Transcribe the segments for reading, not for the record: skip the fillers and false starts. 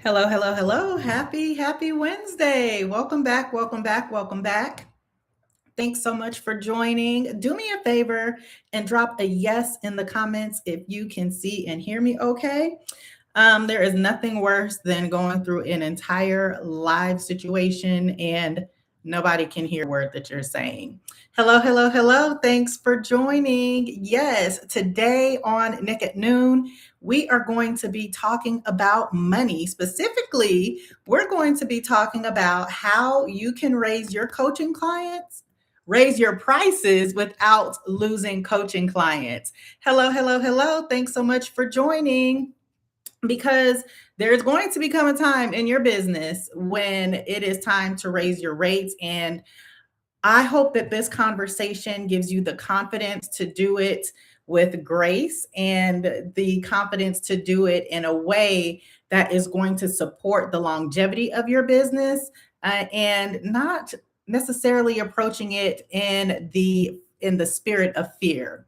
Hello, hello, hello. Happy Wednesday. Welcome back, welcome back, welcome back. Thanks so much for joining. Do me a favor and drop a yes in the comments if you can see and hear me okay. There is nothing worse than going through an entire live situation and nobody can hear a word that you're saying. Hello, hello, hello. Thanks for joining. Yes, today on Nick at Noon, we are going to be talking about money. Specifically, we're going to be talking about how you can raise your coaching clients, raise your prices without losing coaching clients. Hello, hello, hello. Thanks so much for joining, because there's going to become a time in your business when it is time to raise your rates. And I hope that this conversation gives you the confidence to do it with grace and the confidence to do it in a way that is going to support the longevity of your business, and not necessarily approaching it in the spirit of fear.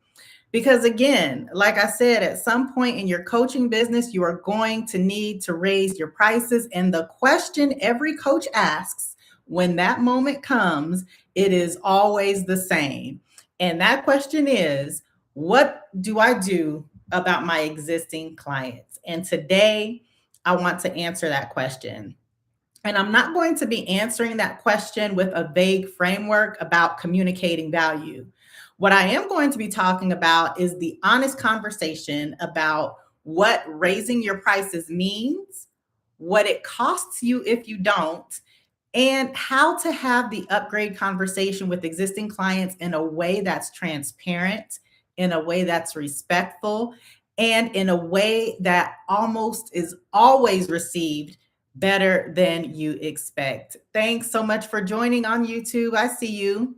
Because again, like I said, at some point in your coaching business, you are going to need to raise your prices. And the question every coach asks when that moment comes, it is always the same. And that question is, what do I do about my existing clients? And today, I want to answer that question. And I'm not going to be answering that question with a vague framework about communicating value. What I am going to be talking about is the honest conversation about what raising your prices means, what it costs you if you don't, and how to have the upgrade conversation with existing clients in a way that's transparent, in a way that's respectful, and in a way that almost is always received better than you expect. Thanks so much for joining on YouTube. I see you.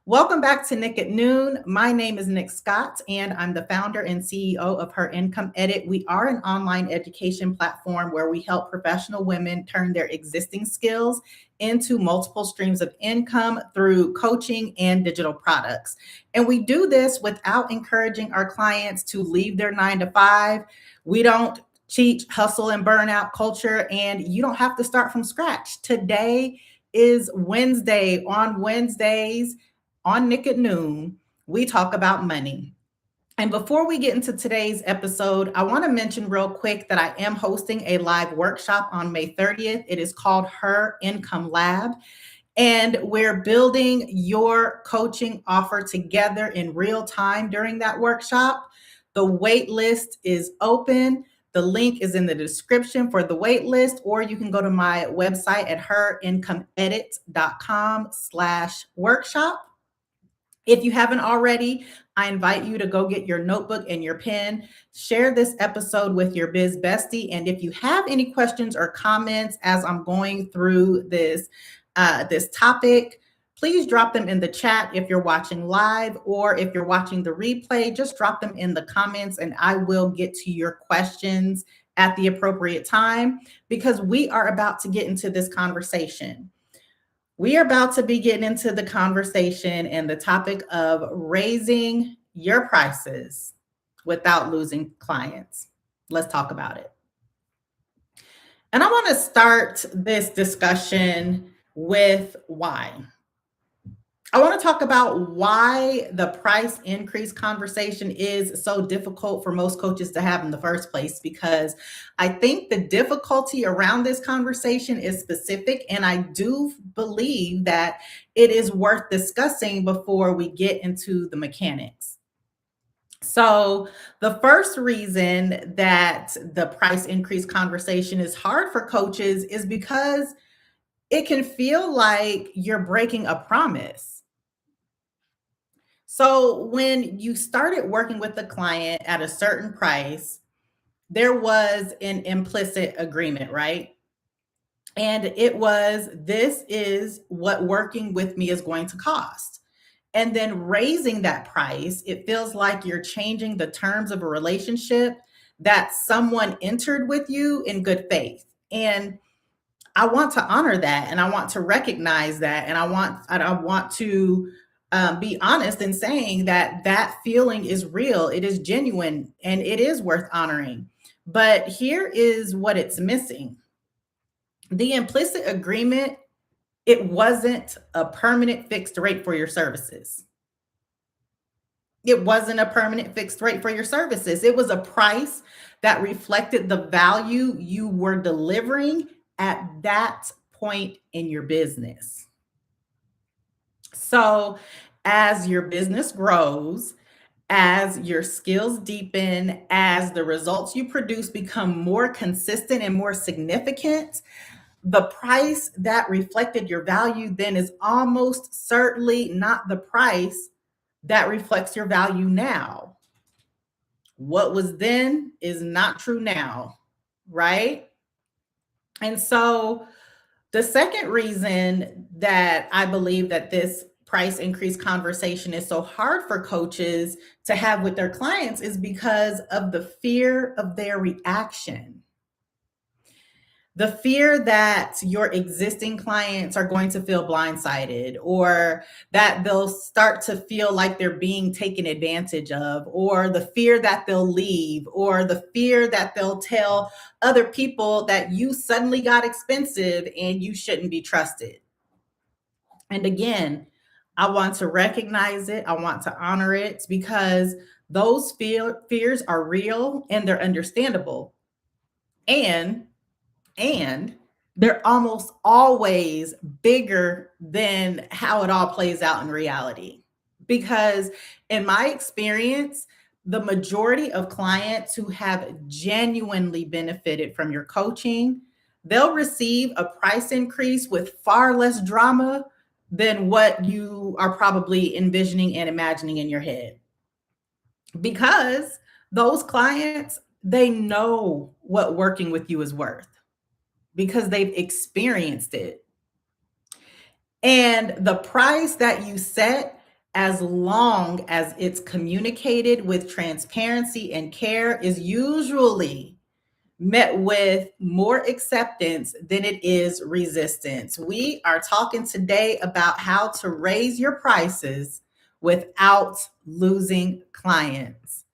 Welcome back to Nick at Noon. My name is Nick Scott, and I'm the founder and CEO of Her Income Edit. We are an online education platform where we help professional women turn their existing skills into multiple streams of income through coaching and digital products. And we do this without encouraging our clients to leave their 9 to 5. We don't teach hustle and burnout culture, and you don't have to start from scratch. Today is Wednesday. On Wednesdays, on Nick at Noon, we talk about money. And before we get into today's episode, I want to mention real quick that I am hosting a live workshop on May 30th. It is called Her Income Lab. And we're building your coaching offer together in real time during that workshop. The wait list is open. The link is in the description for the wait list, or you can go to my website at herincomeedit.com/workshop. If you haven't already, I invite you to go get your notebook and your pen, share this episode with your biz bestie. And if you have any questions or comments as I'm going through this topic, please drop them in the chat if you're watching live, or if you're watching the replay, just drop them in the comments and I will get to your questions at the appropriate time, because we are about to get into this conversation. We are about to be getting into the conversation and the topic of raising your prices without losing clients. Let's talk about it. And I want to start this discussion with why. I want to talk about why the price increase conversation is so difficult for most coaches to have in the first place, because I think the difficulty around this conversation is specific, and I do believe that it is worth discussing before we get into the mechanics. So, the first reason that the price increase conversation is hard for coaches is because it can feel like you're breaking a promise. So when you started working with the client at a certain price, there was an implicit agreement, right? And it was, this is what working with me is going to cost. And then raising that price, it feels like you're changing the terms of a relationship that someone entered with you in good faith. And I want to honor that, and I want to recognize that, and I want to be honest in saying that that feeling is real, it is genuine, and it is worth honoring. But here is what it's missing: the implicit agreement, it wasn't a permanent fixed rate for your services. It wasn't a permanent fixed rate for your services. It was a price that reflected the value you were delivering at that point in your business. So, as your business grows, as your skills deepen, as the results you produce become more consistent and more significant, the price that reflected your value then is almost certainly not the price that reflects your value now. What was then is not true now, right? And so the second reason that I believe that this price increase conversation is so hard for coaches to have with their clients is because of the fear of their reaction. The fear that your existing clients are going to feel blindsided, or that they'll start to feel like they're being taken advantage of, or the fear that they'll leave, or the fear that they'll tell other people that you suddenly got expensive and you shouldn't be trusted. And again, I want to recognize it, I want to honor it, because those fears are real and they're understandable. And and they're almost always bigger than how it all plays out in reality. Because in my experience, the majority of clients who have genuinely benefited from your coaching, they'll receive a price increase with far less drama than what you are probably envisioning and imagining in your head. Because those clients, they know what working with you is worth, because they've experienced it. And the price that you set, as long as it's communicated with transparency and care, is usually met with more acceptance than it is resistance. We are talking today about how to raise your prices without losing clients.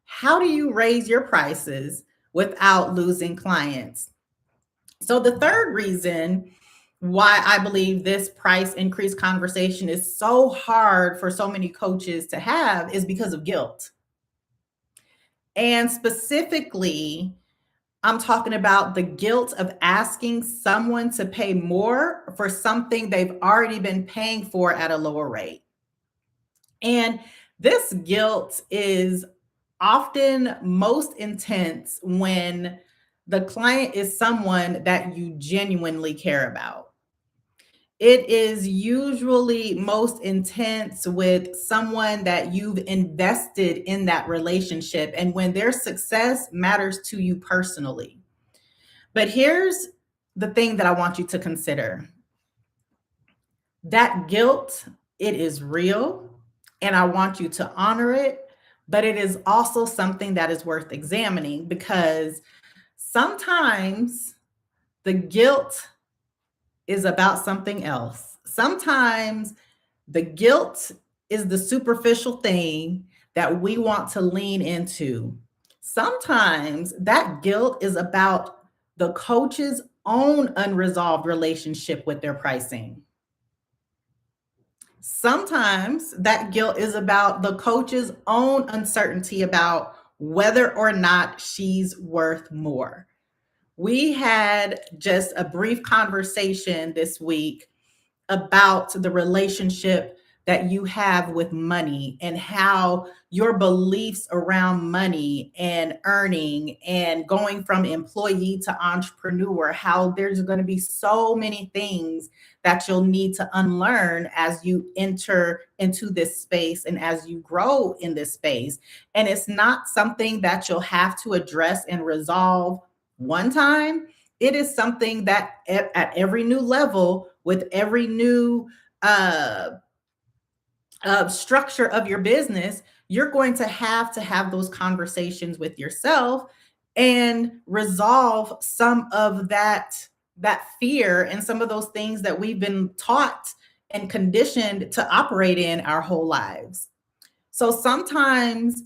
How do you raise your prices without losing clients? So, the third reason why I believe this price increase conversation is so hard for so many coaches to have is because of guilt. And specifically, I'm talking about the guilt of asking someone to pay more for something they've already been paying for at a lower rate. And this guilt is often most intense when the client is someone that you genuinely care about. It is usually most intense with someone that you've invested in that relationship and when their success matters to you personally. But here's the thing that I want you to consider: that guilt, it is real, and I want you to honor it, but it is also something that is worth examining, because sometimes the guilt is about something else. Sometimes the guilt is the superficial thing that we want to lean into. Sometimes that guilt is about the coach's own unresolved relationship with their pricing. Sometimes that guilt is about the coach's own uncertainty about whether or not she's worth more. We had just a brief conversation this week about the relationship that you have with money, and how your beliefs around money and earning and going from employee to entrepreneur, how there's going to be so many things that you'll need to unlearn as you enter into this space and as you grow in this space. And it's not something that you'll have to address and resolve one time. It is something that at every new level, with every new structure of your business, you're going to have those conversations with yourself and resolve some of that fear and some of those things that we've been taught and conditioned to operate in our whole lives. So sometimes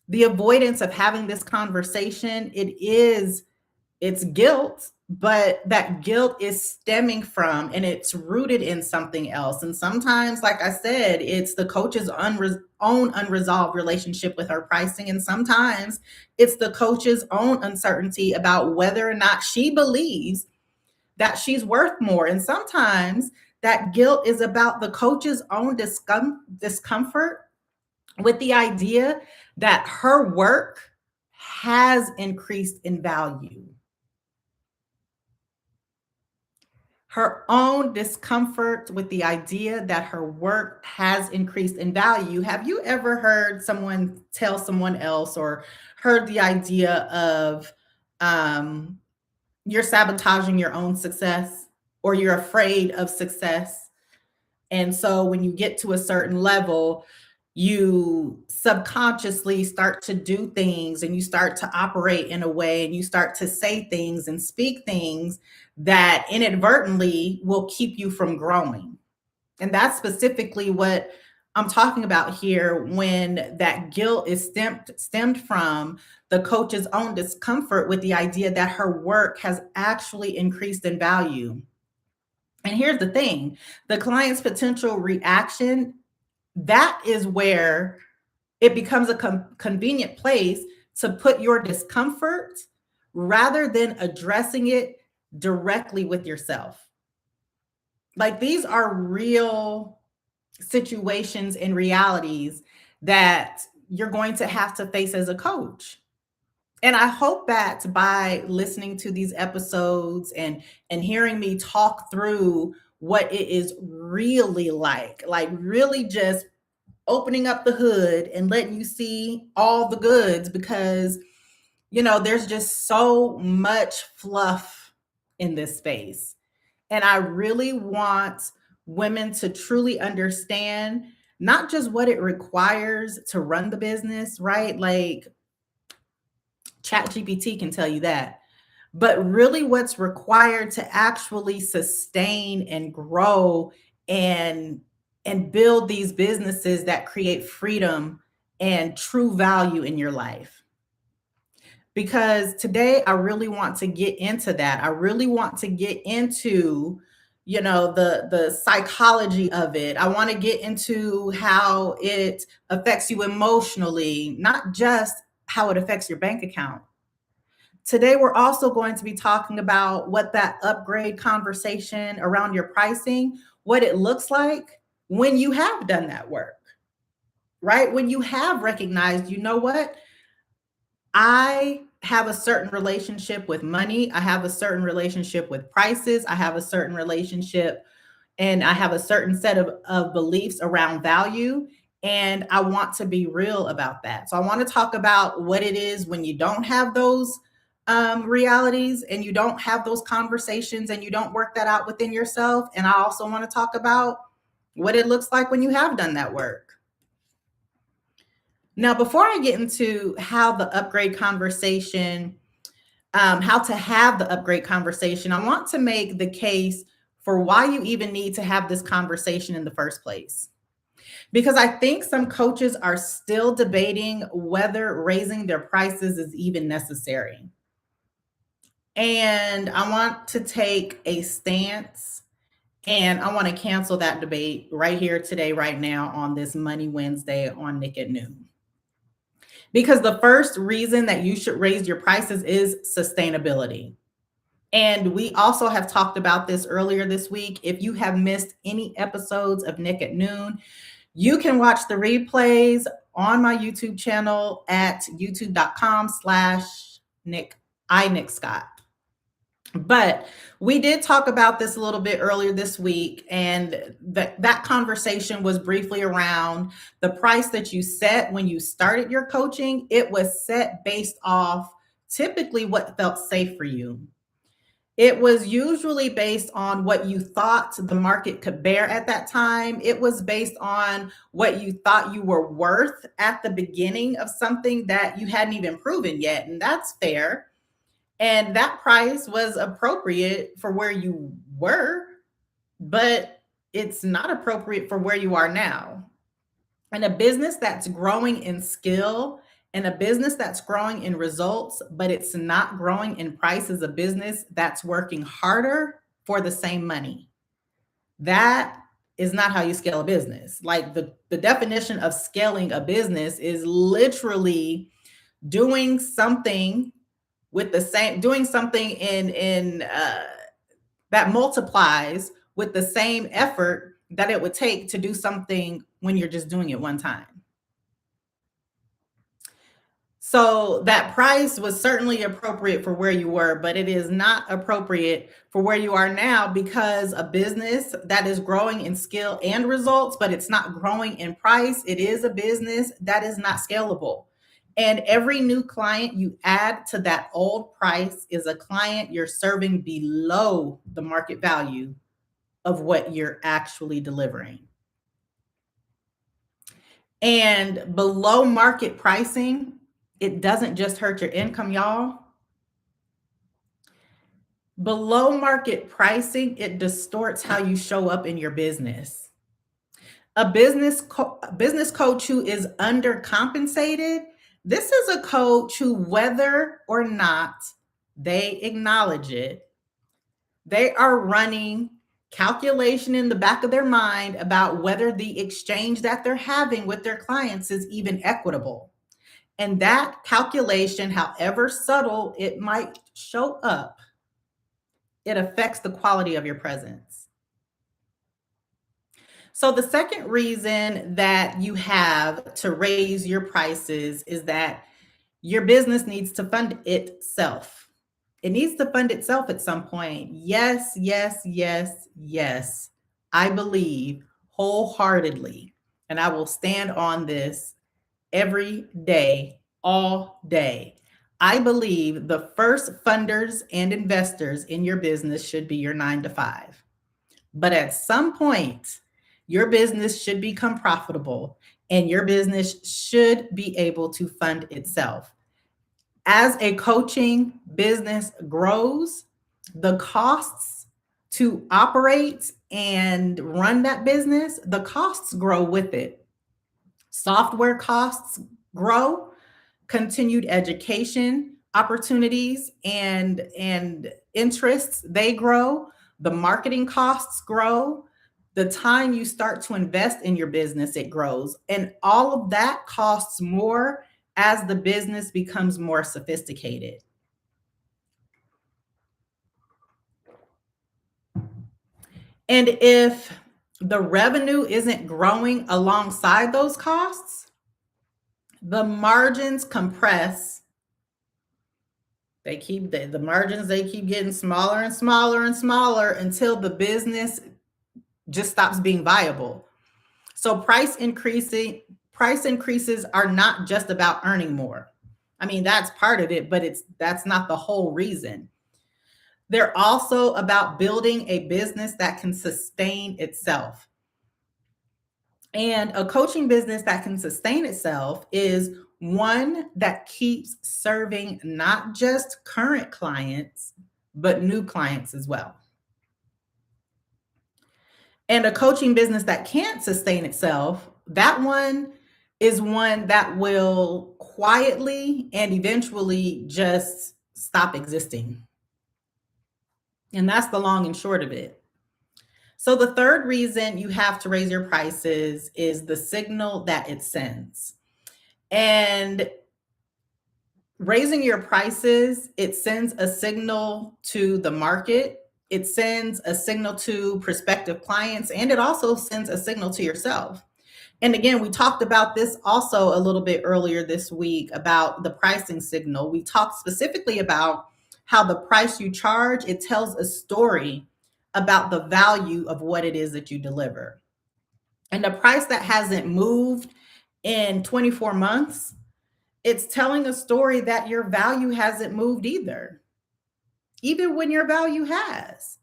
the avoidance of having this conversation, it's guilt, but that guilt is stemming from and it's rooted in something else. And sometimes, like I said, it's the coach's own unresolved relationship with her pricing. And sometimes it's the coach's own uncertainty about whether or not she believes that she's worth more. And sometimes that guilt is about the coach's own discomfort with the idea that her work has increased in value. Her own discomfort with the idea that her work has increased in value. Have you ever heard someone tell someone else or heard the idea of um, you're sabotaging your own success or you're afraid of success? And so when you get to a certain level, you subconsciously start to do things and you start to operate in a way and you start to say things and speak things that inadvertently will keep you from growing. And that's specifically what I'm talking about here when that guilt is stemmed from the coach's own discomfort with the idea that her work has actually increased in value. And here's the thing, the client's potential reaction, that is where it becomes a convenient place to put your discomfort rather than addressing it directly with yourself. Like these are real situations and realities that you're going to have to face as a coach. And I hope that by listening to these episodes and hearing me talk through what it is really like really just opening up the hood and letting you see all the goods, because there's just so much fluff in this space. And I really want women to truly understand not just what it requires to run the business, right? Like ChatGPT can tell you that. But really what's required to actually sustain and grow and build these businesses that create freedom and true value in your life. Because today I really want to get into that. I really want to get into the psychology of it. I want to get into how it affects you emotionally, not just how it affects your bank account. Today, we're also going to be talking about what that upgrade conversation around your pricing, what it looks like when you have done that work, right? When you have recognized, you know what? I have a certain relationship with money. I have a certain relationship with prices. I have a certain relationship and I have a certain set of beliefs around value. And I want to be real about that. So I want to talk about what it is when you don't have those realities and you don't have those conversations and you don't work that out within yourself. And I also want to talk about what it looks like when you have done that work. Now, before I get into how the upgrade conversation, how to have the upgrade conversation, I want to make the case for why you even need to have this conversation in the first place. Because I think some coaches are still debating whether raising their prices is even necessary. And I want to take a stance and I want to cancel that debate right here today, right now on this Money Wednesday on Nick at Noon. Because the first reason that you should raise your prices is sustainability. And we also have talked about this earlier this week. If you have missed any episodes of Nick at Noon, you can watch the replays on my YouTube channel at youtube.com/Nick Scott. But we did talk about this a little bit earlier this week, and that conversation was briefly around the price that you set when you started your coaching. It was set based off typically what felt safe for you. It was usually based on what you thought the market could bear at that time. It was based on what you thought you were worth at the beginning of something that you hadn't even proven yet, and that's fair. And that price was appropriate for where you were, but it's not appropriate for where you are now. And a business that's growing in skill and a business that's growing in results, but it's not growing in price, is a business that's working harder for the same money. That is not how you scale a business. Like the definition of scaling a business is literally doing something doing something in that multiplies with the same effort that it would take to do something when you're just doing it one time. So that price was certainly appropriate for where you were, but it is not appropriate for where you are now, because a business that is growing in skill and results, but it's not growing in price, it is a business that is not scalable. And every new client you add to that old price is a client you're serving below the market value of what you're actually delivering. And below market pricing, it doesn't just hurt your income, y'all. Below market pricing, it distorts how you show up in your business. A business coach who is undercompensated, this is a coach who, whether or not they acknowledge it, they are running calculation in the back of their mind about whether the exchange that they're having with their clients is even equitable. And that calculation, however subtle it might show up, it affects the quality of your presence. So, the second reason that you have to raise your prices is that your business needs to fund itself. It needs to fund itself at some point. Yes, yes, yes, yes. I believe wholeheartedly, and I will stand on this every day, all day. I believe the first funders and investors in your business should be your 9 to 5. But at some point, your business should become profitable and your business should be able to fund itself. As a coaching business grows, the costs to operate and run that business, the costs grow with it. Software costs grow, continued education opportunities and interests, they grow, the marketing costs grow, the time you start to invest in your business, it grows, and all of that costs more as the business becomes more sophisticated. And if the revenue isn't growing alongside those costs, the margins compress. The margins, they keep getting smaller and smaller and smaller until the business just stops being viable. So price increases are not just about earning more. I mean, that's part of it, but that's not the whole reason. They're also about building a business that can sustain itself. And a coaching business that can sustain itself is one that keeps serving not just current clients, but new clients as well. And a coaching business that can't sustain itself, that one is one that will quietly and eventually just stop existing. And that's the long and short of it. So the third reason you have to raise your prices is the signal that it sends. And raising your prices, it sends a signal to the market, it sends a signal to prospective clients, and it also sends a signal to yourself. And again, we talked about this also a little bit earlier this week about the pricing signal. We talked specifically about how the price you charge, it tells a story about the value of what it is that you deliver. And the price that hasn't moved in 24 months, it's telling a story that your value hasn't moved either, even when your value has.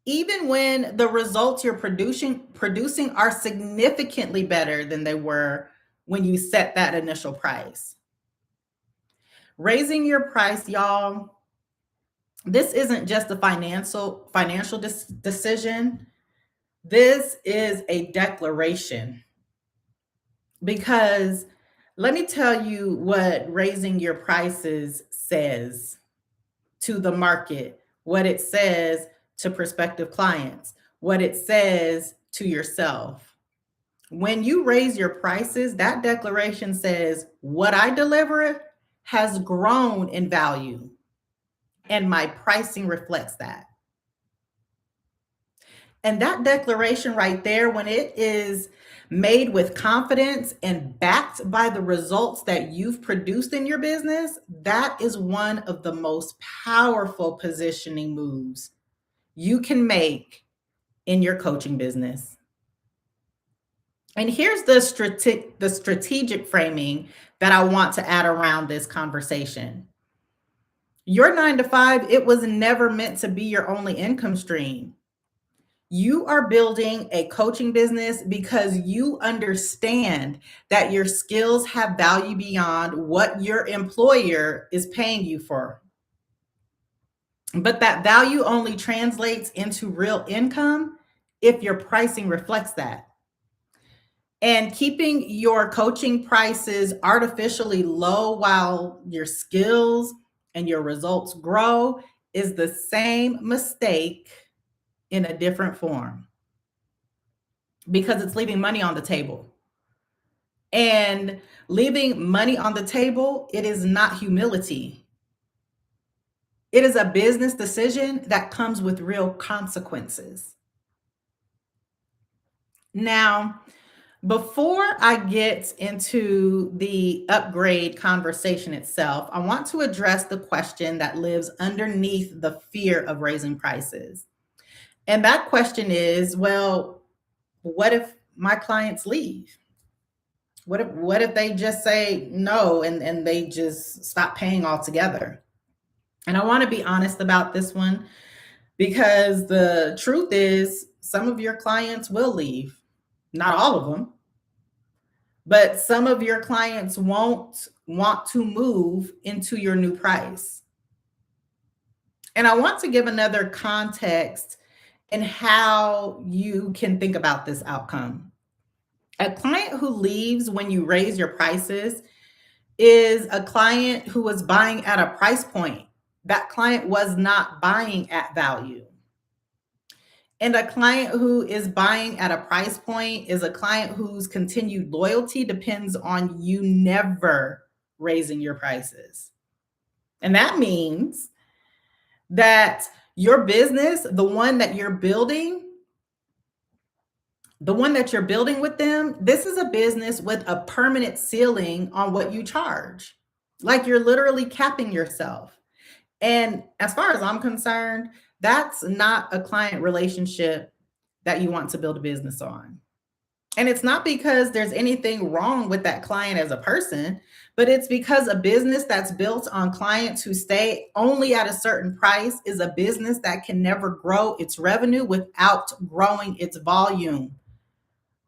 Even when the results you're producing are significantly better than they were when you set that initial price. Raising your price, y'all, this isn't just a financial decision. This is a declaration because let me tell you what raising your prices says to the market, what it says to prospective clients, what it says to yourself. When you raise your prices, that declaration says, what I deliver has grown in value, and my pricing reflects that. And that declaration right there, when it is made with confidence and backed by the results that you've produced in your business, that is one of the most powerful positioning moves you can make in your coaching business. And here's the strategic framing that I want to add around this conversation. Your 9 to 5, it was never meant to be your only income stream. You are building a coaching business because you understand that your skills have value beyond what your employer is paying you for. But that value only translates into real income if your pricing reflects that. And keeping your coaching prices artificially low while your skills and your results grow is the same mistake in a different form because it's leaving money on the table. And leaving money on the table, it is not humility. It is a business decision that comes with real consequences. Now, before I get into the upgrade conversation itself, I want to address the question that lives underneath the fear of raising prices. And that question is, well, what if my clients leave? What if they just say no and they just stop paying altogether? And I want to be honest about this one because the truth is some of your clients will leave. Not all of them, but some of your clients won't want to move into your new price. And I want to give another context in how you can think about this outcome. A client who leaves when you raise your prices is a client who was buying at a price point. That client was not buying at value. And a client who is buying at a price point is a client whose continued loyalty depends on you never raising your prices. And that means that your business, the one that you're building with them, this is a business with a permanent ceiling on what you charge. Like you're literally capping yourself. And as far as I'm concerned, that's not a client relationship that you want to build a business on. And it's not because there's anything wrong with that client as a person, but it's because a business that's built on clients who stay only at a certain price is a business that can never grow its revenue without growing its volume.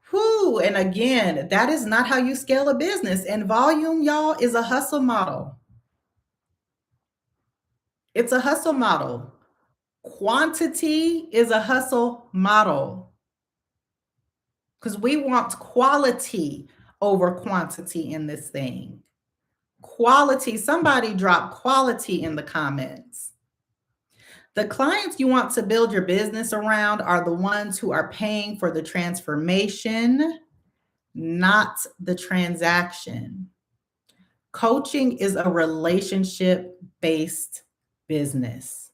Whew, and again, that is not how you scale a business. And volume, y'all, is a hustle model. It's a hustle model. Quantity is a hustle model because we want quality over quantity in this thing. Quality, somebody drop quality in the comments. The clients you want to build your business around are the ones who are paying for the transformation, not the transaction. Coaching is a relationship-based business.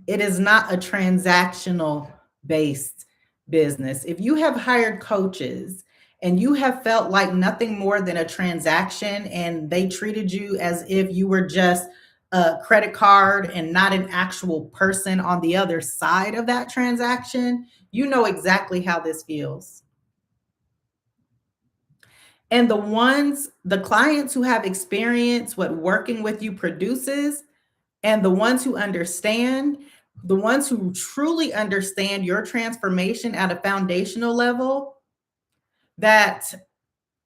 It is not a transactional based business. If you have hired coaches and you have felt like nothing more than a transaction and they treated you as if you were just a credit card and not an actual person on the other side of that transaction, you know exactly how this feels. And the clients who have experienced what working with you produces, and the ones who understand, the ones who truly understand your transformation at a foundational level, that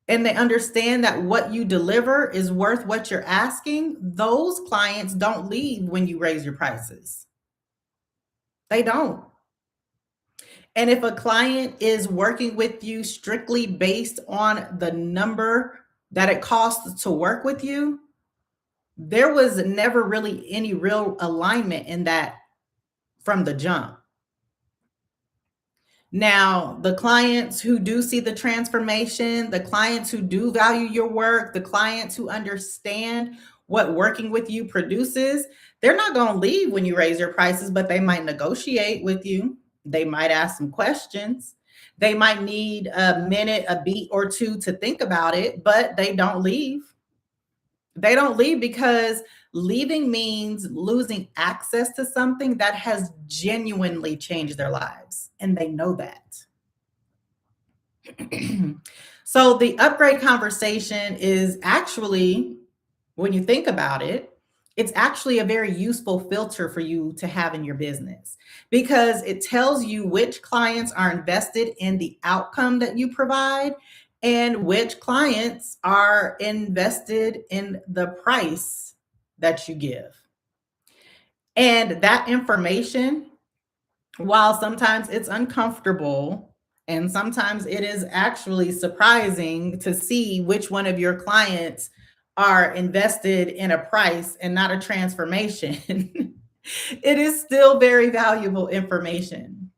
and they understand that what you deliver is worth what you're asking, those clients don't leave when you raise your prices. They don't. And if a client is working with you strictly based on the number that it costs to work with you, there was never really any real alignment in that from the jump. Now, the clients who do see the transformation, the clients who do value your work, the clients who understand what working with you produces, they're not going to leave when you raise your prices, but they might negotiate with you. They might ask some questions. They might need a minute, a beat or two to think about it, but they don't leave. They don't leave because leaving means losing access to something that has genuinely changed their lives, and they know that. So the upgrade conversation is actually, when you think about it, it's actually a very useful filter for you to have in your business because it tells you which clients are invested in the outcome that you provide and which clients are invested in the price that you give. And that information, while sometimes it's uncomfortable and sometimes it is actually surprising to see which one of your clients are invested in a price and not a transformation, it is still very valuable information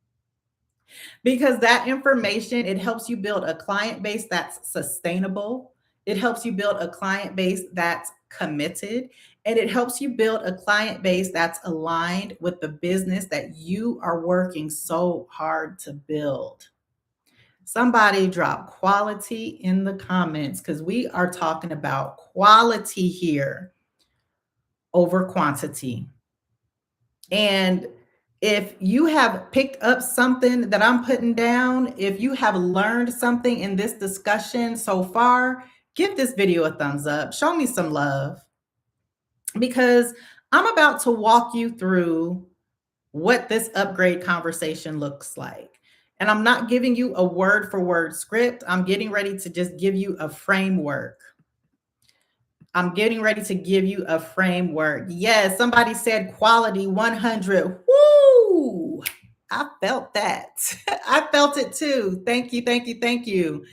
because that information, it helps you build a client base that's sustainable. It helps you build a client base that's committed, and it helps you build a client base that's aligned with the business that you are working so hard to build. Somebody drop quality in the comments because we are talking about quality here over quantity. And if you have picked up something that I'm putting down, if you have learned something in this discussion so far, give this video a thumbs up. Show me some love because I'm about to walk you through what this upgrade conversation looks like. And I'm not giving you a word for word script. I'm getting ready to just give you a framework. I'm getting ready to give you a framework. Yes, somebody said quality 100. Woo! I felt that. I felt it too. Thank you, thank you, thank you.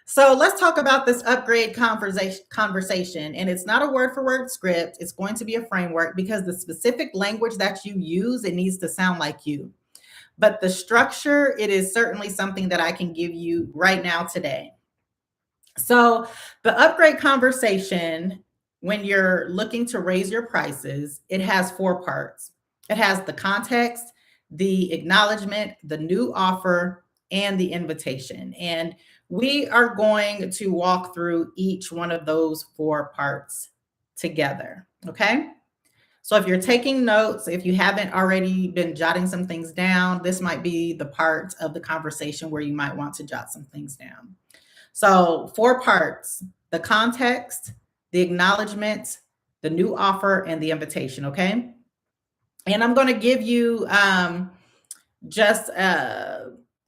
So let's talk about this upgrade conversation. And it's not a word for word script. It's going to be a framework because the specific language that you use, it needs to sound like you. But the structure, it is certainly something that I can give you right now today. So the upgrade conversation, when you're looking to raise your prices, it has four parts. It has the context, the acknowledgement, the new offer, and the invitation. And we are going to walk through each one of those four parts together. Okay. So if you're taking notes, if you haven't already been jotting some things down, this might be the part of the conversation where you might want to jot some things down. So, four parts: the context, the acknowledgement, the new offer, and the invitation. Okay. And I'm going to give you just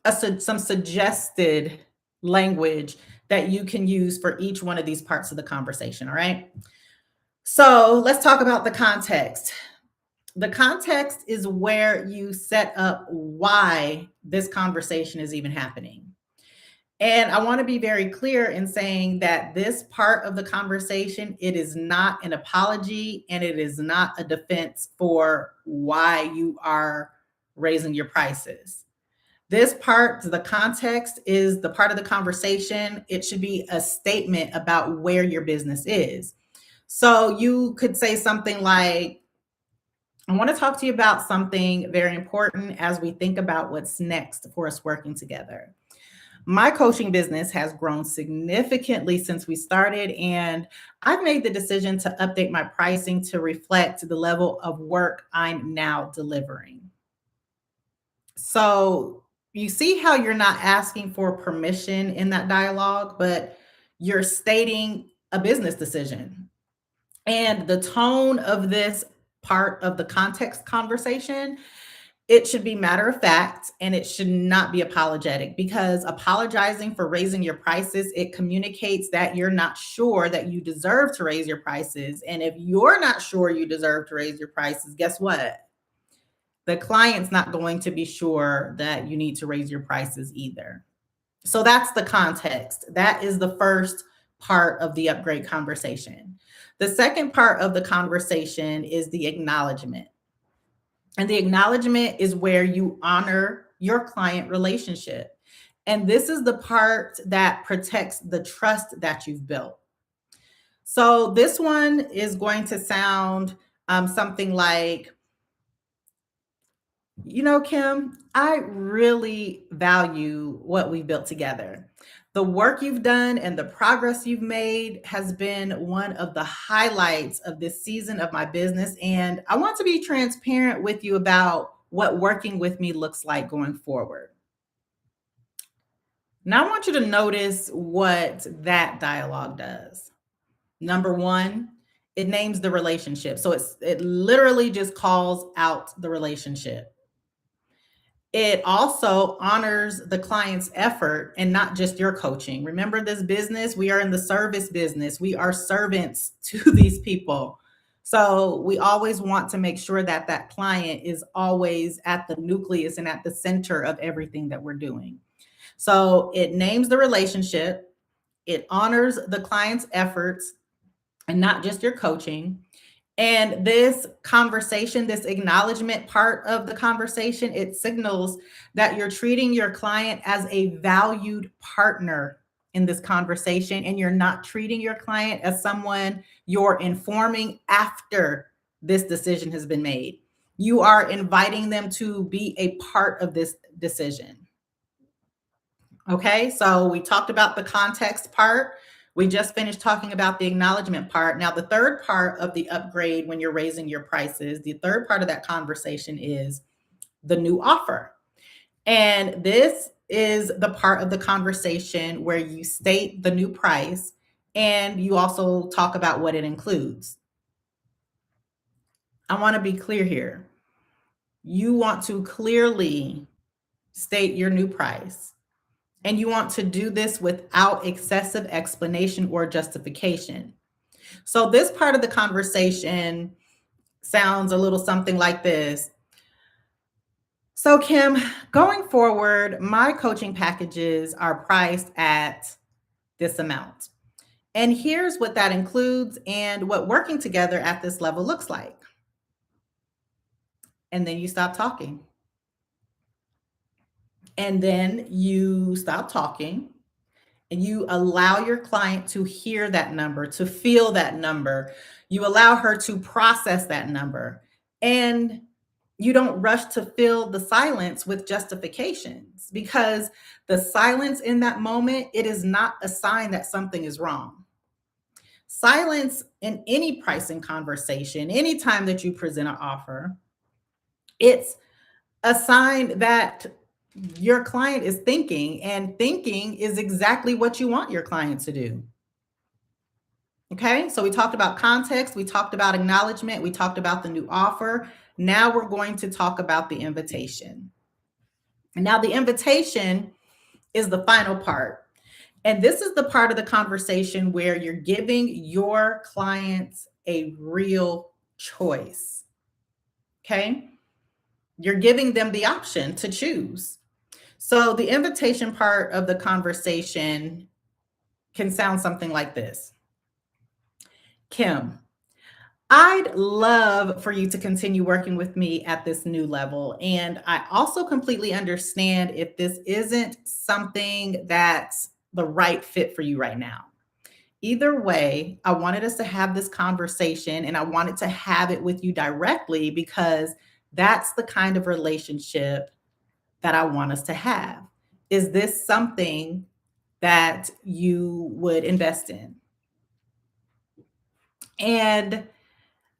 some suggested language that you can use for each one of these parts of the conversation. All right. So, let's talk about the context. The context is where you set up why this conversation is even happening. And I want to be very clear in saying that this part of the conversation, it is not an apology and it is not a defense for why you are raising your prices. This part, the context, is the part of the conversation. It should be a statement about where your business is. So you could say something like, I want to talk to you about something very important as we think about what's next for us working together. My coaching business has grown significantly since we started, and I've made the decision to update my pricing to reflect the level of work I'm now delivering. So, you see how you're not asking for permission in that dialogue, but you're stating a business decision. And the tone of this part of the context conversation, it should be matter of fact and it should not be apologetic because apologizing for raising your prices, it communicates that you're not sure that you deserve to raise your prices. And if you're not sure you deserve to raise your prices, guess what? the client's not going to be sure that you need to raise your prices either. So that's the context. That is the first part of the upgrade conversation. The second part of the conversation is the acknowledgement. And the acknowledgement is where you honor your client relationship. And this is the part that protects the trust that you've built. So this one is going to sound something like, Kim, I really value what we built together. The work you've done and the progress you've made has been one of the highlights of this season of my business. And I want to be transparent with you about what working with me looks like going forward. Now, I want you to notice what that dialogue does. Number one, it names the relationship. So it literally just calls out the relationship. It also honors the client's effort and not just your coaching. Remember, this business, we are in the service business. We are servants to these people. So we always want to make sure that that client is always at the nucleus and at the center of everything that we're doing. So it names the relationship, it honors the client's efforts and not just your coaching. And this conversation, this acknowledgement part of the conversation, it signals that you're treating your client as a valued partner in this conversation, and you're not treating your client as someone you're informing after this decision has been made. You are inviting them to be a part of this decision. Okay, so we talked about the context part. We just finished talking about the acknowledgement part. Now, the third part of the upgrade when you're raising your prices, the third part of that conversation is the new offer. And this is the part of the conversation where you state the new price and you also talk about what it includes. I want to be clear here. You want to clearly state your new price. And you want to do this without excessive explanation or justification. So, this part of the conversation sounds a little something like this. So, Kim, going forward, my coaching packages are priced at this amount. And here's what that includes and what working together at this level looks like. And then you stop talking. And then you stop talking and you allow your client to hear that number, to feel that number. You allow her to process that number. And you don't rush to fill the silence with justifications, because the silence in that moment, it is not a sign that something is wrong. Silence in any pricing conversation, anytime that you present an offer, it's a sign that your client is thinking, and thinking is exactly what you want your client to do. Okay, so we talked about context, we talked about acknowledgement, we talked about the new offer. Now we're going to talk about the invitation. And now the invitation is the final part. And this is the part of the conversation where you're giving your clients a real choice. Okay, you're giving them the option to choose. So the invitation part of the conversation can sound something like this. Kim, I'd love for you to continue working with me at this new level. And I also completely understand if this isn't something that's the right fit for you right now. Either way, I wanted us to have this conversation and I wanted to have it with you directly, because that's the kind of relationship that I want us to have. Is this something that you would invest in? And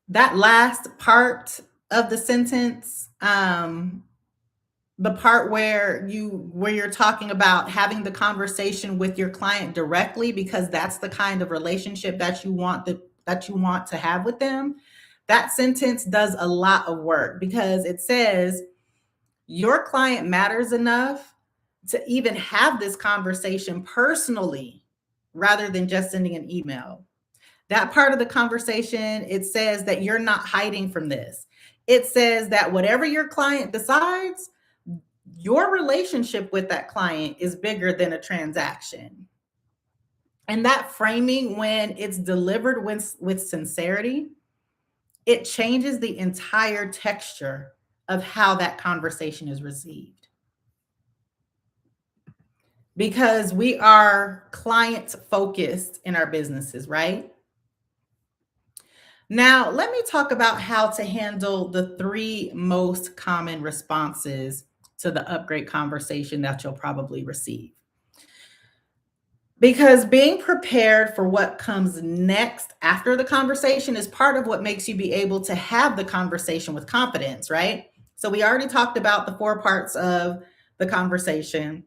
that last part of the sentence, the part where you're talking about having the conversation with your client directly, because that's the kind of relationship that you want to have with them. That sentence does a lot of work, because it says your client matters enough to even have this conversation personally rather than just sending an email. That part of the conversation, it says that you're not hiding from this. It says that whatever your client decides, your relationship with that client is bigger than a transaction. And that framing, when it's delivered with sincerity, it changes the entire texture of how that conversation is received. Because we are client focused in our businesses, right? Now, let me talk about how to handle the three most common responses to the upgrade conversation that you'll probably receive. Because being prepared for what comes next after the conversation is part of what makes you be able to have the conversation with confidence, right? So, we already talked about the four parts of the conversation.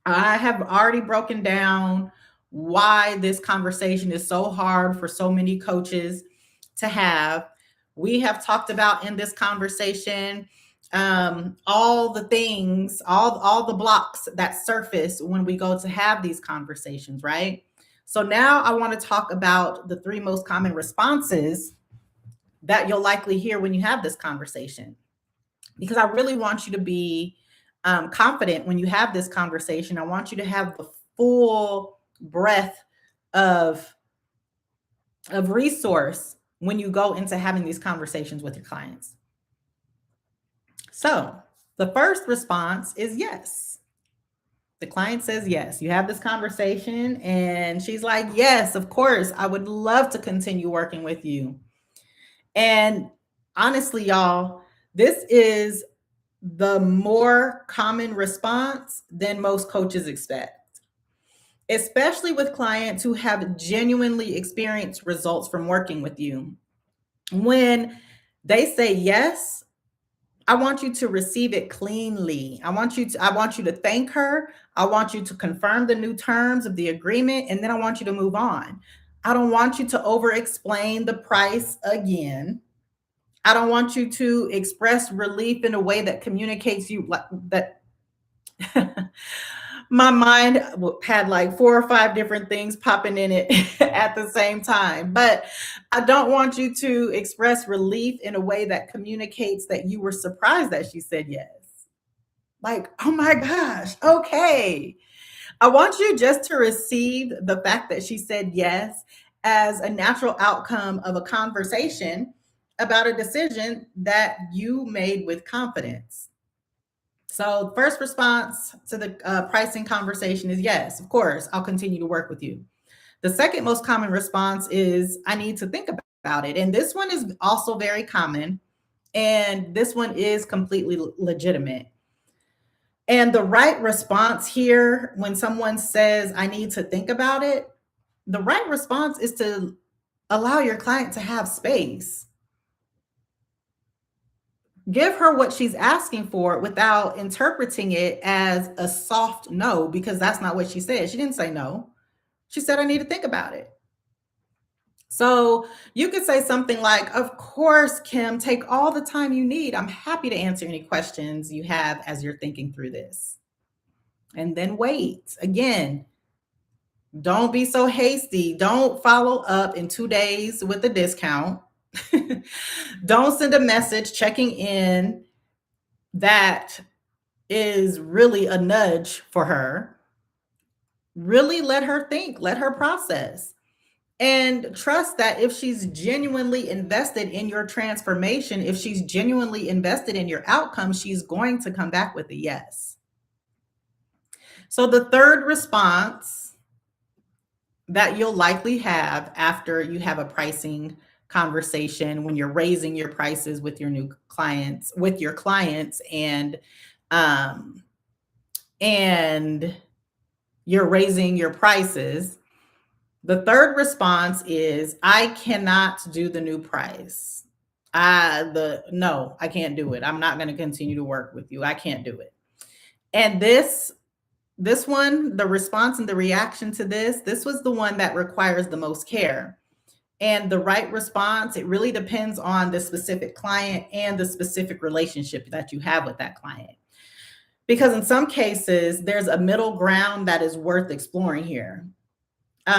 I have already broken down why this conversation is so hard for so many coaches to have. We have talked about in this conversation all the things, all the blocks that surface when we go to have these conversations, right? So now I want to talk about the three most common responses that you'll likely hear when you have this conversation, because I really want you to be confident when you have this conversation. I want you to have the full breadth of resource when you go into having these conversations with your clients. So the first response is yes. The client says yes. You have this conversation and she's like, yes, of course, I would love to continue working with you. And honestly, y'all, this is the more common response than most coaches expect, especially with clients who have genuinely experienced results from working with you. When they say yes, I want you to receive it cleanly. I want you to thank her. I want you to confirm the new terms of the agreement, and then I want you to move on. I don't want you to over explain the price again. I don't want you to express relief in a way that communicates you like that. My mind had like four or five different things popping in it at the same time. But I don't want you to express relief in a way that communicates that you were surprised that she said yes. Like, oh my gosh, okay. I want you just to receive the fact that she said yes as a natural outcome of a conversation about a decision that you made with confidence. So, first response to the pricing conversation is yes, of course, I'll continue to work with you. The second most common response is I need to think about it. And this one is also very common. And this one is completely legitimate. And the right response here, when someone says, I need to think about it, the right response is to allow your client to have space. Give her what she's asking for without interpreting it as a soft no, because that's not what she said. She didn't say no. She said, I need to think about it. So you could say something like, of course, Kim, take all the time you need. I'm happy to answer any questions you have as you're thinking through this. And then wait. Again, don't be so hasty. Don't follow up in 2 days with a discount. Don't send a message checking in that is really a nudge for her. Really let her think, let her process. And trust that if she's genuinely invested in your transformation, if she's genuinely invested in your outcome, she's going to come back with a yes. So the third response that you'll likely have after you have a pricing conversation, when you're raising your prices with your new clients, with your clients, um, and you're raising your prices, the third response is, I cannot do the new price. No, I can't do it. I'm not going to continue to work with you. I can't do it. And this one, the response and the reaction to this was the one that requires the most care. And the right response, it really depends on the specific client and the specific relationship that you have with that client. Because in some cases, there's a middle ground that is worth exploring here.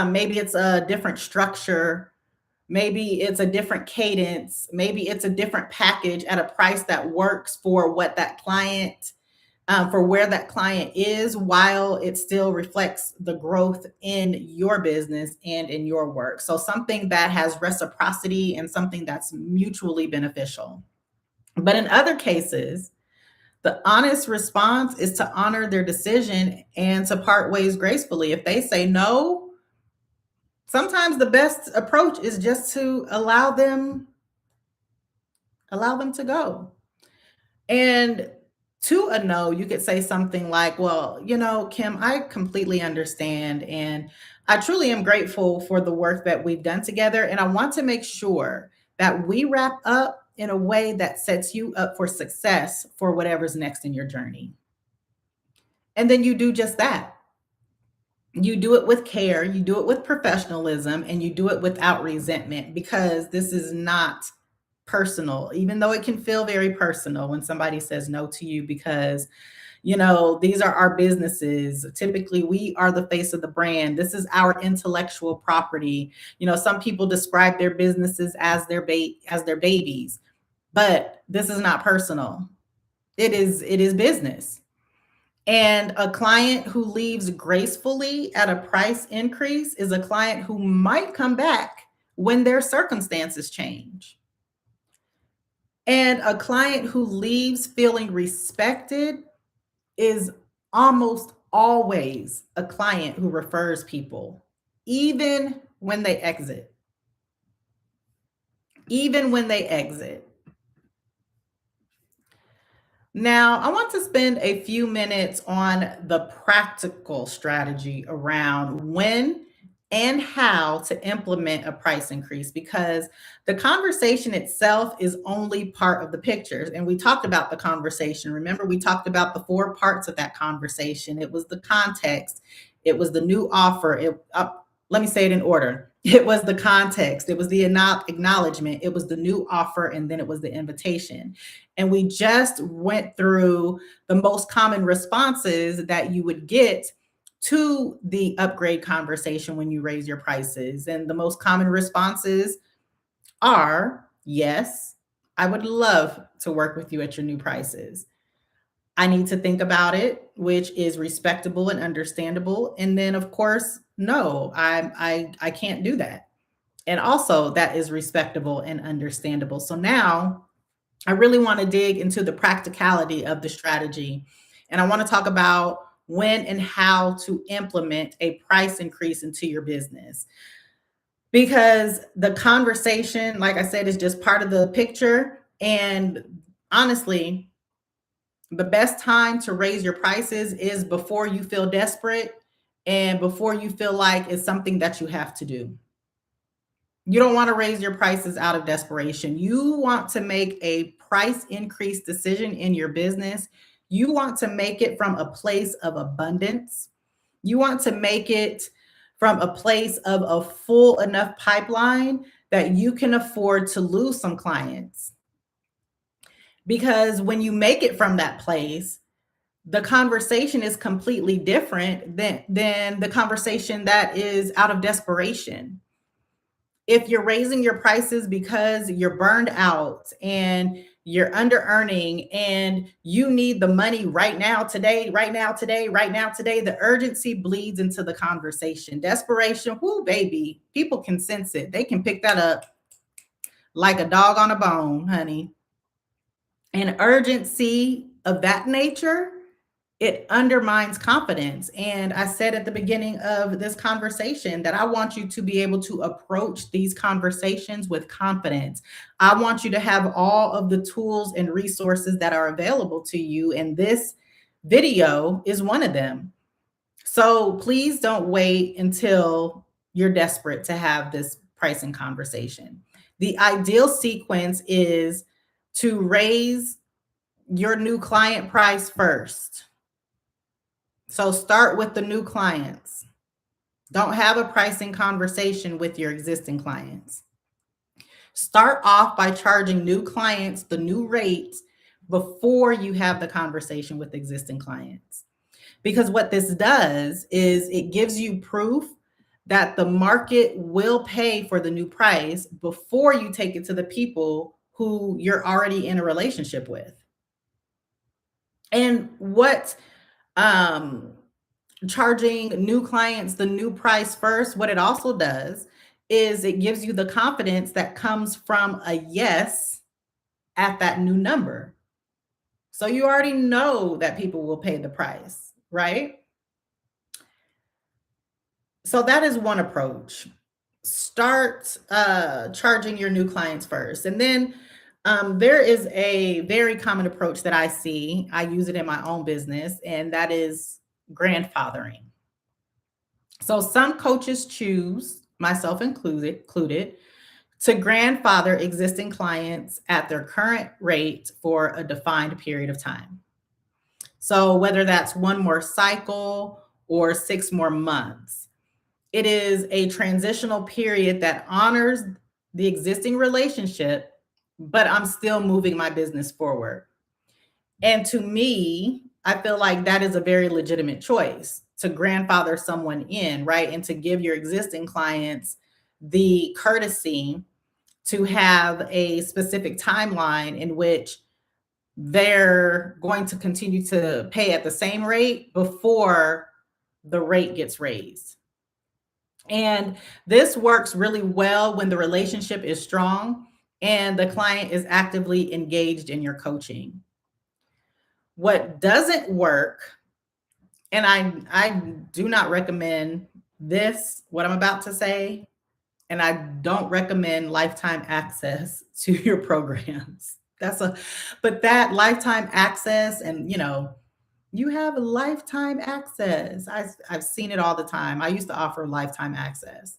Maybe it's a different structure Maybe it's a different cadence. Maybe it's a different package at a price that works for what that client, for where that client is, while it still reflects the growth in your business and in your work. So something that has reciprocity and something that's mutually beneficial. But in other cases, the honest response is to honor their decision and to part ways gracefully. If they say no, sometimes the best approach is just to allow them to go. And to a no, you could say something like, well, Kim, I completely understand. And I truly am grateful for the work that we've done together. And I want to make sure that we wrap up in a way that sets you up for success for whatever's next in your journey. And then you do just that. You do it with care, you do it with professionalism, and you do it without resentment, because this is not personal, even though it can feel very personal when somebody says no to you, because these are our businesses. Typically, we are the face of the brand. This is our intellectual property. Some people describe their businesses as their babies, but this is not personal. It is business. And a client who leaves gracefully at a price increase is a client who might come back when their circumstances change. And a client who leaves feeling respected is almost always a client who refers people, even when they exit. Even when they exit. Now, I want to spend a few minutes on the practical strategy around when and how to implement a price increase, because the conversation itself is only part of the picture. And we talked about the conversation. Remember, we talked about the four parts of that conversation. It was the context, it was the new offer. Let me say it in order. It was the context, it was the acknowledgement, it was the new offer, and then it was the invitation. And we just went through the most common responses that you would get to the upgrade conversation when you raise your prices. And the most common responses are, yes, I would love to work with you at your new prices. I need to think about it, which is respectable and understandable. And then, of course, no, I can't do that. And also, that is respectable and understandable. So now I really want to dig into the practicality of the strategy. And I want to talk about when and how to implement a price increase into your business. Because the conversation, like I said, is just part of the picture. And honestly, the best time to raise your prices is before you feel desperate and before you feel like it's something that you have to do. You don't want to raise your prices out of desperation. You want to make a price increase decision in your business. You want to make it from a place of abundance. You want to make it from a place of a full enough pipeline that you can afford to lose some clients. Because when you make it from that place, the conversation is completely different than the conversation that is out of desperation. If you're raising your prices because you're burned out and you're under earning and you need the money right now, today, right now, today, right now, today, the urgency bleeds into the conversation. Desperation, whoo, baby, people can sense it. They can pick that up like a dog on a bone, honey. And urgency of that nature, it undermines confidence. And I said at the beginning of this conversation that I want you to be able to approach these conversations with confidence. I want you to have all of the tools and resources that are available to you. And this video is one of them. So please don't wait until you're desperate to have this pricing conversation. The ideal sequence is to raise your new client price first. So start with the new clients. Don't have a pricing conversation with your existing clients. Start off by charging new clients the new rates before you have the conversation with existing clients. Because what this does is it gives you proof that the market will pay for the new price before you take it to the people who you're already in a relationship with. And what um charging new clients the new price first, what it also does is it gives you the confidence that comes from a yes at that new number. So you already know that people will pay the price, right? So that is one approach. Start charging your new clients first. And then there is a very common approach that I see. I use it in my own business, and that is grandfathering. So some coaches choose, myself included, to grandfather existing clients at their current rate for a defined period of time. So whether that's one more cycle or 6 more months, it is a transitional period that honors the existing relationship, but I'm still moving my business forward. And to me, I feel like that is a very legitimate choice to grandfather someone in, right? And to give your existing clients the courtesy to have a specific timeline in which they're going to continue to pay at the same rate before the rate gets raised. And this works really well when the relationship is strong and the client is actively engaged in your coaching. What doesn't work, and I do not recommend this, what I'm about to say, and I don't recommend lifetime access to your programs. That's a but that lifetime access and you have lifetime access. I've seen it all the time. I used to offer lifetime access.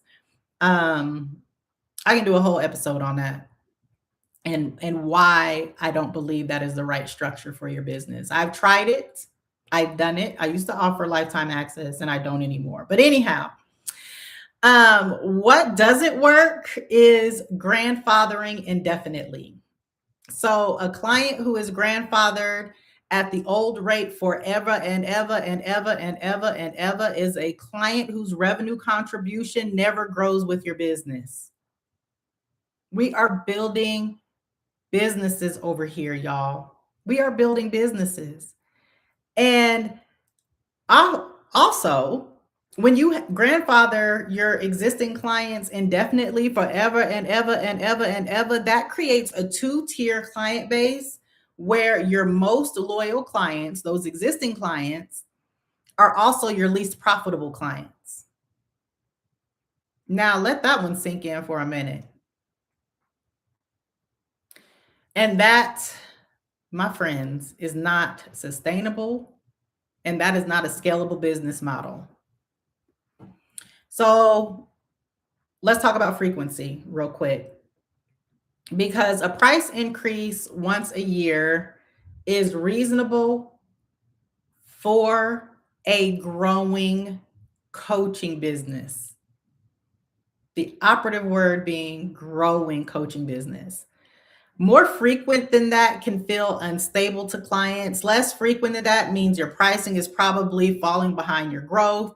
Um, I can do a whole episode on that and why I don't believe that is the right structure for your business. I've tried it. I've done it. I used to offer lifetime access and I don't anymore. But anyhow, what doesn't work is grandfathering indefinitely. So a client who is grandfathered at the old rate forever and ever and ever and ever and ever is a client whose revenue contribution never grows with your business. We are building businesses over here, y'all. We are building businesses. And also, when you grandfather your existing clients indefinitely forever and ever and ever and ever, that creates a two-tier client base where your most loyal clients, those existing clients, are also your least profitable clients. Now, let that one sink in for a minute. And that, my friends, is not sustainable, and that is not a scalable business model. So let's talk about frequency real quick, because a price increase once a year is reasonable for a growing coaching business. The operative word being growing coaching business. More frequent than that can feel unstable to clients. Less frequent than that means your pricing is probably falling behind your growth.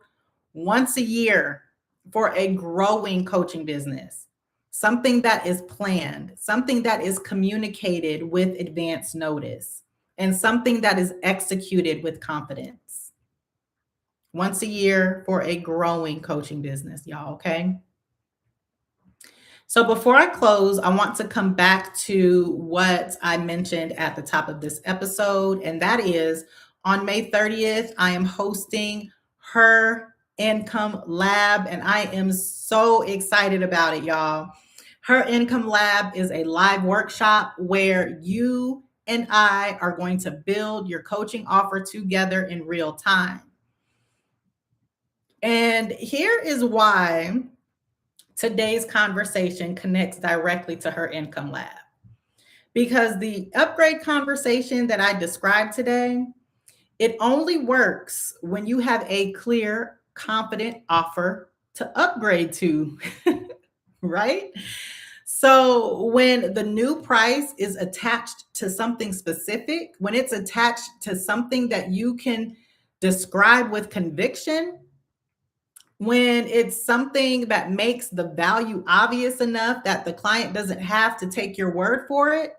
Once a year for a growing coaching business, something that is planned, something that is communicated with advance notice, and something that is executed with confidence. Once a year for a growing coaching business, y'all, okay? So before I close, I want to come back to what I mentioned at the top of this episode, and that is on May 30th, I am hosting Her Income Lab, and I am so excited about it, y'all. Her Income Lab is a live workshop where you and I are going to build your coaching offer together in real time. And here is why today's conversation connects directly to Her Income Lab. Because the upgrade conversation that I described today, it only works when you have a clear, confident offer to upgrade to, right? So when the new price is attached to something specific, when it's attached to something that you can describe with conviction, when it's something that makes the value obvious enough that the client doesn't have to take your word for it,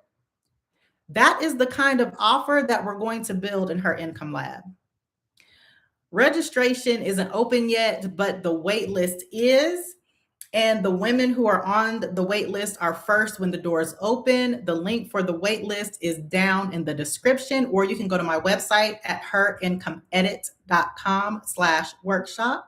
that is the kind of offer that we're going to build in her income lab. Registration isn't open yet, but the wait list is. And the women who are on the wait list are first when the doors open. The link for the wait list is down in the description, or you can go to my website at herincomeedit.com/workshop.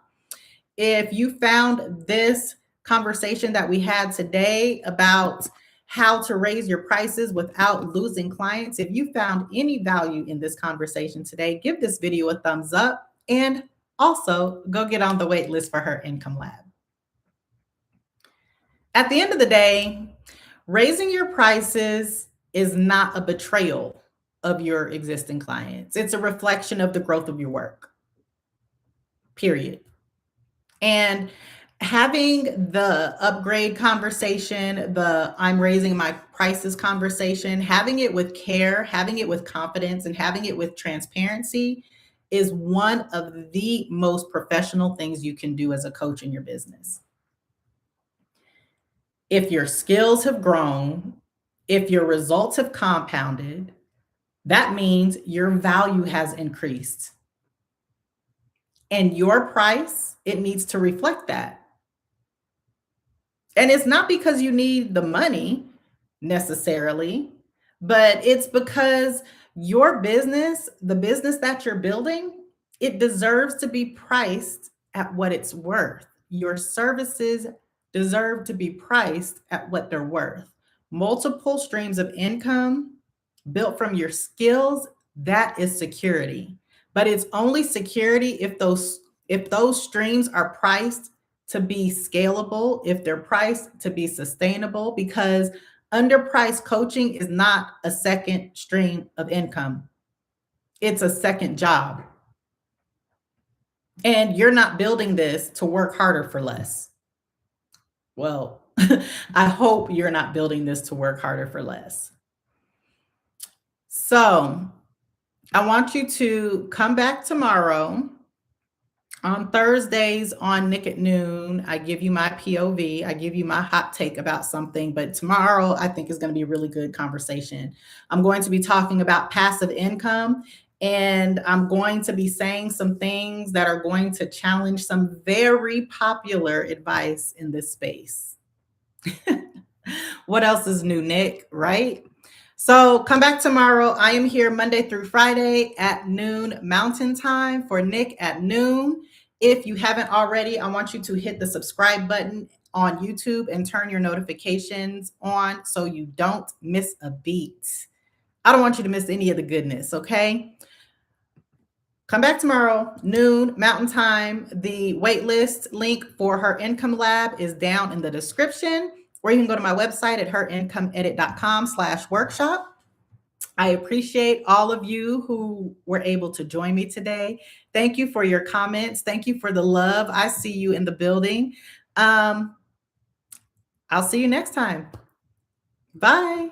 If you found this conversation that we had today about how to raise your prices without losing clients, if you found any value in this conversation today, give this video a thumbs up and also go get on the wait list for her income lab. At the end of the day, raising your prices is not a betrayal of your existing clients. It's a reflection of the growth of your work, period. And having the upgrade conversation, the I'm raising my prices conversation, having it with care, having it with confidence, and having it with transparency is one of the most professional things you can do as a coach in your business. If your skills have grown, if your results have compounded, that means your value has increased. And your price, it needs to reflect that. And it's not because you need the money necessarily, but it's because your business, the business that you're building, it deserves to be priced at what it's worth. Your services deserve to be priced at what they're worth. Multiple streams of income built from your skills, that is security. But it's only security if those streams are priced to be scalable, if they're priced to be sustainable, because underpriced coaching is not a second stream of income. It's a second job. And you're not building this to work harder for less. Well, I hope you're not building this to work harder for less. So I want you to come back tomorrow. On Thursdays on Nick at Noon, I give you my POV, I give you my hot take about something, but tomorrow I think is going to be a really good conversation. I'm going to be talking about passive income, and I'm going to be saying some things that are going to challenge some very popular advice in this space. What else is new, Nick, right? So come back tomorrow. I am here Monday through Friday at noon Mountain Time for Nick at Noon. If you haven't already, I want you to hit the subscribe button on YouTube and turn your notifications on so you don't miss a beat. I don't want you to miss any of the goodness, okay? Come back tomorrow, noon Mountain Time. The waitlist link for her income lab is down in the description, or you can go to my website at herincomeedit.com/workshop. I appreciate all of you who were able to join me today. Thank you for your comments. Thank you for the love. I see you in the building. I'll see you next time. Bye.